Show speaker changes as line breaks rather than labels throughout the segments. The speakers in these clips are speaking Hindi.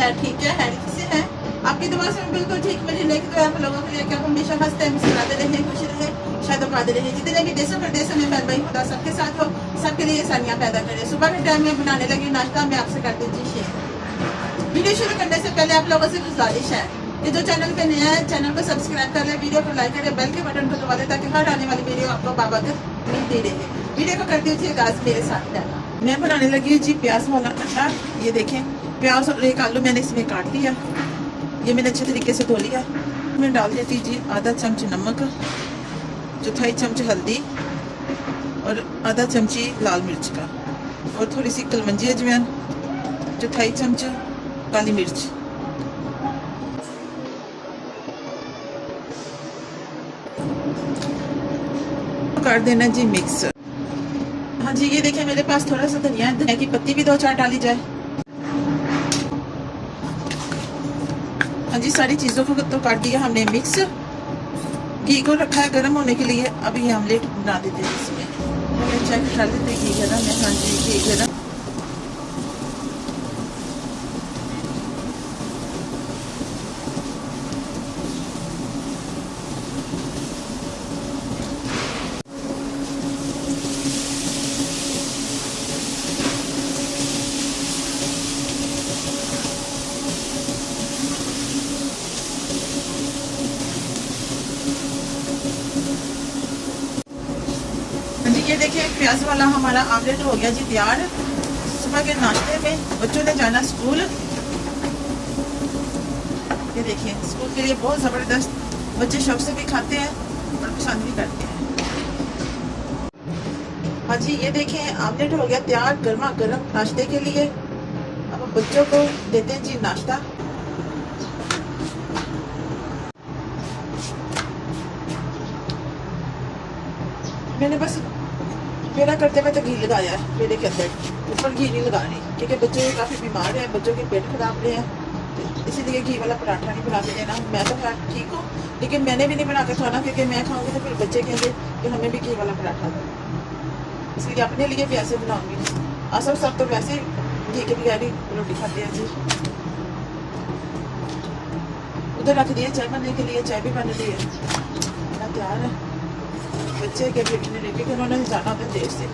है ठीक है से है। आपकी दुआ से मैं बिल्कुल ठीक मिली, लेकिन तो आप लोगों के लिए क्या हमेशा हंसते हैं, मुस्कुराते रहे, खुश रहे, शायद आबाद रहे। जितने भी देशों प्रदेशों में मेरे भाई खुदा सबके साथ हो, सबके लिए आसानियाँ पैदा करे। सुबह के टाइम में बनाने लगी नाश्ता, मैं आपसे कर दीजिए शेयर। वीडियो शुरू करने से पहले आप लोगों से गुजारिश है कि जो चैनल पे नया है चैनल को सब्सक्राइब कर ले, वीडियो को लाइक करे, बेल के बटन को दबा दे ताकि हर आने वाली वीडियो आपको बावकत मिलती रहे। वीडियो को करती हुई गाज मेरे साथ रहना। मैं बनाने लगी हूँ जी प्याज वाला अंडा। ये देखें प्याज और एक आलू मैंने इसमें काट लिया, ये मैंने अच्छे तरीके से धो लिया। मैं डाल देती जी आधा चम्मच नमक, चौथाई चम्मच हल्दी और आधा चमची लाल मिर्च का, और थोड़ी सी कलमंजी अजवाइन, चौथाई चम्मच काली मिर्च। कर देना जी मिक्स। हाँ जी, ये देखिए मेरे पास थोड़ा सा धनिया है, धनिया की पत्ती भी 2-4 डाली जाए। हाँ जी, सारी चीज़ों को तो कर दिया हमने मिक्स। घी को रखा है गर्म होने के लिए। अब ये ऑमलेट बना देते हैं इसमें। चेक कर लेते घी गर्म है। हाँ जी, घी गर्म। ये देखिए प्याज वाला हमारा ऑमलेट हो गया जी तैयार। सुबह के नाश्ते में बच्चों ने जाना स्कूल। ये देखिए स्कूल के लिए बहुत ज़बरदस्त, बच्चे शौक से भी खाते हैं और पसंद भी करते हैं। हाँ जी, ये देखिए ऑमलेट हो गया तैयार गर्मा गर्म नाश्ते के लिए। अब बच्चों को देते हैं जी नाश्ता। मैंने बस पेड़ा करते हुए तो घी लगाया है पेड़े के अंदर, ऊपर घी नहीं लगा रही क्योंकि बच्चे काफ़ी बीमार हैं, बच्चों के पेट खराब रहे हैं, तो इसीलिए घी वाला पराठा नहीं बना के देना। मैं तो खैर ठीक हूँ, लेकिन मैंने भी नहीं बना के खाना क्योंकि मैं खाऊंगी तो फिर बच्चे कहेंगे कि हमें भी घी वाला पराठा दो, इसलिए अपने लिए भी ऐसे बनाऊंगी। असर सब तो वैसे घी के बगैर ही रोटी खाते हैं जी। उधर रख दिए चाय बनने के लिए, चाय भी बन रही है तैयार है। बच्चे के बेटे ने लेके कि उन्होंने जाना था देर से,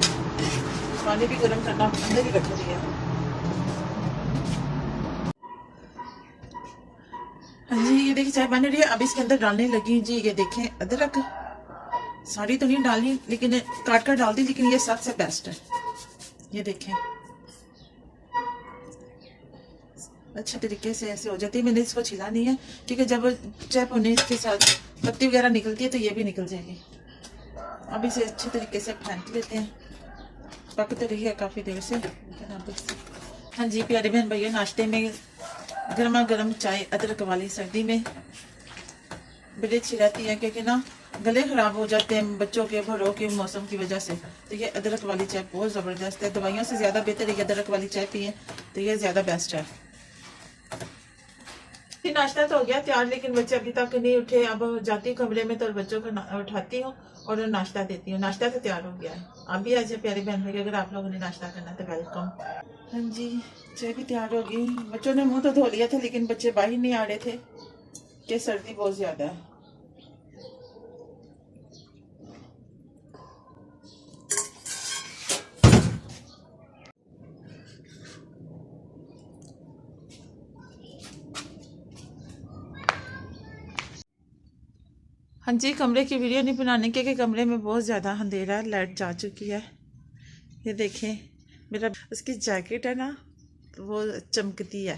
पानी भी गर्म करना अंदर ही रख दिया। हाँ जी, ये देखिए चाय बन रही है। अब इसके अंदर डालने लगी जी, ये देखें अदरक। सारी तो नहीं डाली लेकिन काट कर डाल दी, लेकिन ये सबसे बेस्ट है। ये देखें अच्छे तरीके से ऐसे हो जाती है। मैंने इसको छिला नहीं है क्योंकि जब चाय पौने इसके साथ पत्ती वगैरह निकलती है तो ये भी निकल जाएगी। अब इसे अच्छे तरीके से फेंट लेते हैं, पक तो रही है काफ़ी देर से। हाँ जी प्यारे बहन भैया, नाश्ते में गर्मा गर्म चाय अदरक वाली सर्दी में बड़ी अच्छी रहती है क्योंकि ना गले ख़राब हो जाते हैं बच्चों के, बड़ों के मौसम की वजह से। तो ये अदरक वाली चाय बहुत ज़बरदस्त है। दवाइयों से ज़्यादा बेहतर है अदरक वाली चाय पिए तो ये ज़्यादा बेस्ट है। नाश्ता तो हो गया तैयार, लेकिन बच्चे अभी तक नहीं उठे। अब जाती हूँ कमरे में तो बच्चों को उठाती हूँ और नाश्ता देती हूँ। नाश्ता तो तैयार हो गया है। आप भी आ जाए प्यारे बहन भाई, अगर आप लोगों ने नाश्ता करना तो वेलकम। हाँ जी, चाय भी तैयार हो गई। बच्चों ने मुंह तो धो लिया था लेकिन बच्चे बाहर नहीं आ रहे थे कि सर्दी बहुत ज़्यादा है। हाँ जी, कमरे की वीडियो नहीं बनाने के कमरे में बहुत ज़्यादा अंधेरा है, लाइट जा चुकी है। ये देखें मेरा उसकी जैकेट है ना तो वो चमकती है।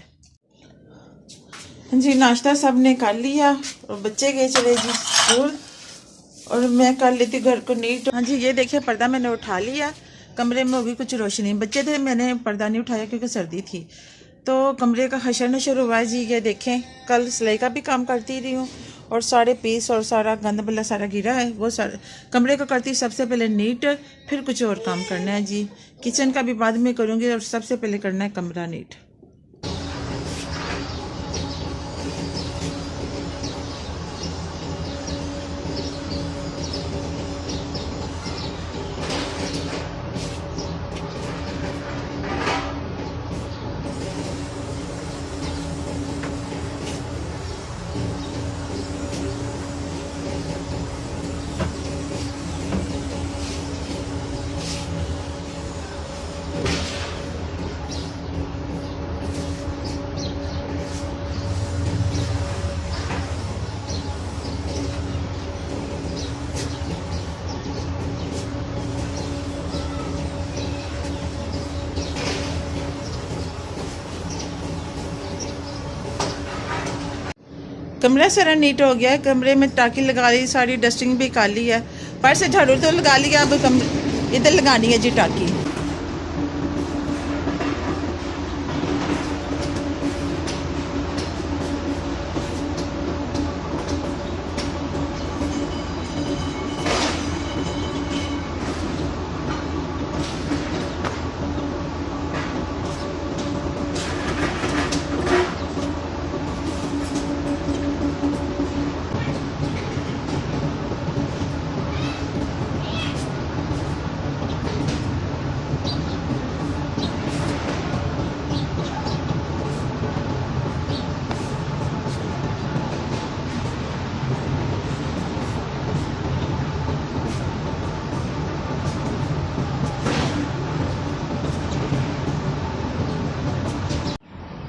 हाँ जी, नाश्ता सब ने कर लिया और बच्चे गए चले जी स्कूल और मैं कर लेती घर को नीट। हाँ जी, ये देखिए पर्दा मैंने उठा लिया, कमरे में होगी कुछ रोशनी। बच्चे थे, मैंने पर्दा नहीं उठाया क्योंकि सर्दी थी। तो कमरे का हशर नशर हुआ है जी। ये देखें कल सिलाई का भी काम करती रही हूँ और सारे पीस और सारा गंद बल्ला सारा गिरा है। वो सारा कमरे को करती सबसे पहले नीट, फिर कुछ और काम करना है जी। किचन का भी बाद में करूँगी और सबसे पहले करना है कमरा नीट। कमरा सारा नीट हो गया है। कमरे में टाकी लगा ली, सारी डस्टिंग भी कर ली है। पर से झाड़ू तो लगा लिया, अब इधर लगानी है जी टाकी।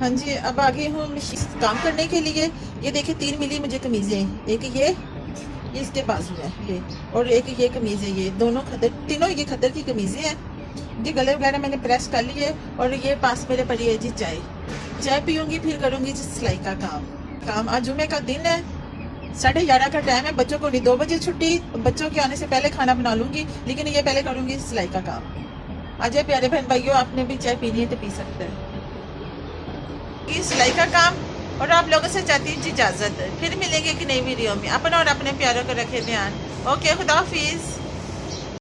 हाँ जी, अब आगे हूँ काम करने के लिए। ये देखिए 3 मिली मुझे कमीज़ें हैं। एक ये इसके बाजू है ये, और एक ये कमीज़ है। ये दोनों खदर, तीनों ये खदर की कमीज़ें हैं जी। गले वगैरह मैंने प्रेस कर लिए। और ये पास मेरे पड़ी है जी चाय पीऊँगी, फिर करूँगी जी सिलाई का काम। आज जुमे का दिन है, 11:30 का टाइम है। बच्चों को नहीं 2 बजे छुट्टी, बच्चों के आने से पहले खाना बना लूँगी, लेकिन ये पहले करूँगी सिलाई का काम। आज प्यारे बहन भाइयों, आपने भी चाय पीनी है तो पी सकते हैं। सिलाई का काम, और आप लोगों से चाहती हूँ इजाजत। फिर मिलेंगे कि नई वीडियो में। अपना और अपने प्यारों को रखे ध्यान। ओके, खुदा हाफिज।